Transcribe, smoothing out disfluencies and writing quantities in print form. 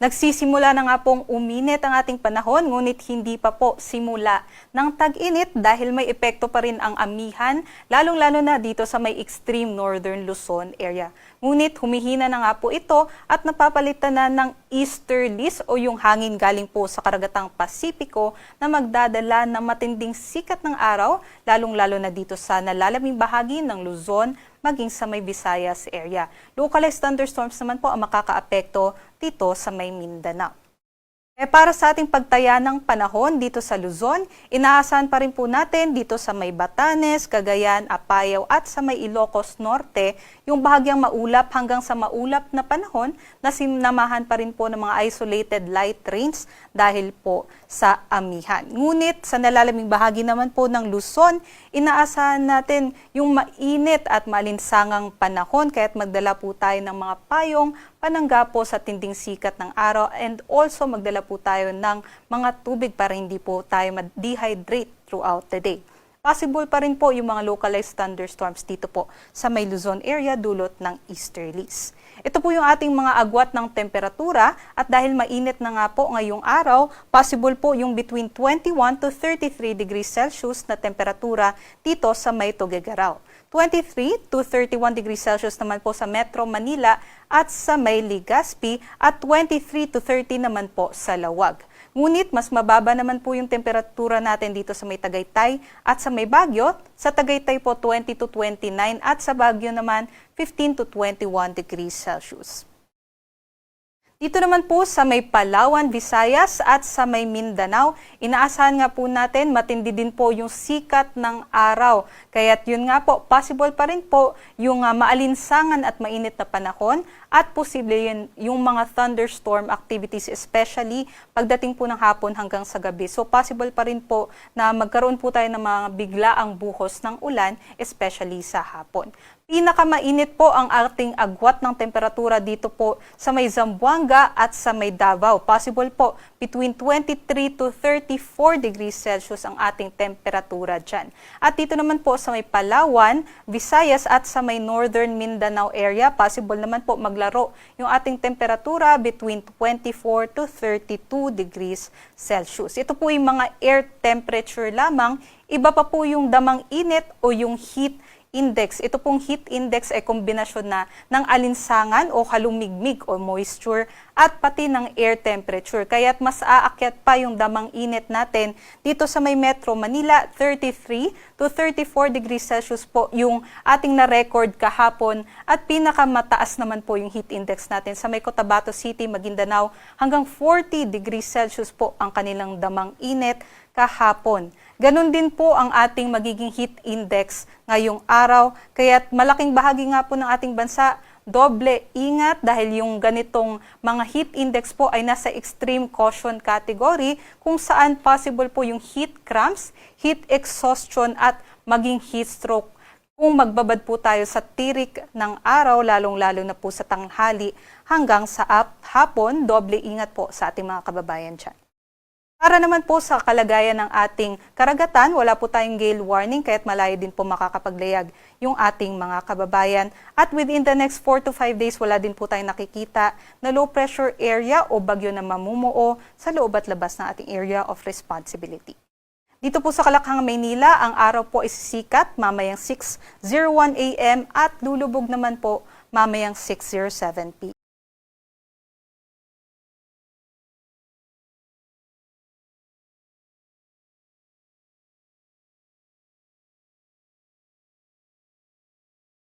Nagsisimula na nga pong uminit ang ating panahon, ngunit hindi pa po simula ng tag-init dahil may epekto pa rin ang amihan, lalong-lalo na dito sa may extreme northern Luzon area. Ngunit humihina na nga po ito at napapalitan na ng easterlies o yung hangin galing po sa karagatang Pasipiko na magdadala ng matinding sikat ng araw, lalong-lalo na dito sa nalalaming bahagi ng Luzon, maging sa may Visayas area. Localized thunderstorms naman po ang makakaapekto dito sa may Mindanao. Para sa ating pagtaya ng panahon dito sa Luzon, inaasahan pa rin po natin dito sa may Batanes, Cagayan, Apayao at sa may Ilocos Norte yung bahagyang maulap hanggang sa maulap na panahon na sinamahan pa rin po ng mga isolated light rains dahil po sa amihan. Ngunit sa nalalaming bahagi naman po ng Luzon, inaasahan natin yung mainit at malinsangang panahon kaya't magdala po tayo ng mga payong panangga po sa tinding sikat ng araw and also magdala po tayo ng mga tubig para hindi po tayo ma-dehydrate throughout the day. Possible pa rin po yung mga localized thunderstorms dito po sa may Luzon area dulot ng easterlies. Ito po yung ating mga agwat ng temperatura at dahil mainit na nga po ngayong araw, possible po yung between 21 to 33 degrees Celsius na temperatura dito sa may Tuguegarao. 23 to 31 degrees Celsius naman po sa Metro Manila at sa may Legazpi at 23 to 30 naman po sa Lawag. Ngunit mas mababa naman po yung temperatura natin dito sa may Tagaytay at sa may Baguio. Sa Tagaytay po 20 to 29 at sa Baguio naman 15 to 21 degrees Celsius. Dito naman po sa may Palawan, Visayas at sa may Mindanao, inaasahan nga po natin matindi din po yung sikat ng araw. Kaya't yun nga po, possible pa rin po yung maalinsangan at mainit na panahon at posible yun yung mga thunderstorm activities, especially pagdating po ng hapon hanggang sa gabi. So possible pa rin po na magkaroon po tayo ng mga biglaang buhos ng ulan, especially sa hapon. Pinakamainit po ang ating agwat ng temperatura dito po sa may Zamboanga at sa may Davao. Possible po between 23 to 34 degrees Celsius ang ating temperatura dyan. At dito naman po sa may Palawan, Visayas at sa may Northern Mindanao area, possible naman po maglaro yung ating temperatura between 24 to 32 degrees Celsius. Ito po yung mga air temperature lamang. Iba pa po yung damang init o yung heat index. Ito pong heat index ay kombinasyon na ng alinsangan o halumigmig o moisture at pati ng air temperature. Kaya't mas aakyat pa yung damang init natin dito sa may Metro Manila, 33 to 34 degrees Celsius po yung ating na-record kahapon at pinakamataas naman po yung heat index natin sa may Cotabato City, Maguindanao hanggang 40 degrees Celsius po ang kanilang damang init kahapon. Ganon din po ang ating magiging heat index ngayong araw, kaya't malaking bahagi nga po ng ating bansa, doble ingat dahil yung ganitong mga heat index po ay nasa extreme caution category kung saan possible po yung heat cramps, heat exhaustion at maging heat stroke. Kung magbabad po tayo sa tirik ng araw, lalong-lalo na po sa tanghali hanggang sa hapon, doble ingat po sa ating mga kababayan dyan. Para naman po sa kalagayan ng ating karagatan, wala po tayong gale warning kaya't malayo din po makakapaglayag yung ating mga kababayan. At within the next 4 to 5 days, wala din po tayong nakikita na low pressure area o bagyo na mamumuo sa loob at labas ng ating area of responsibility. Dito po sa Kalakhang, Maynila, ang araw po ay sisikat mamayang 6:01 a.m. at lulubog naman po mamayang 6:07 p.m.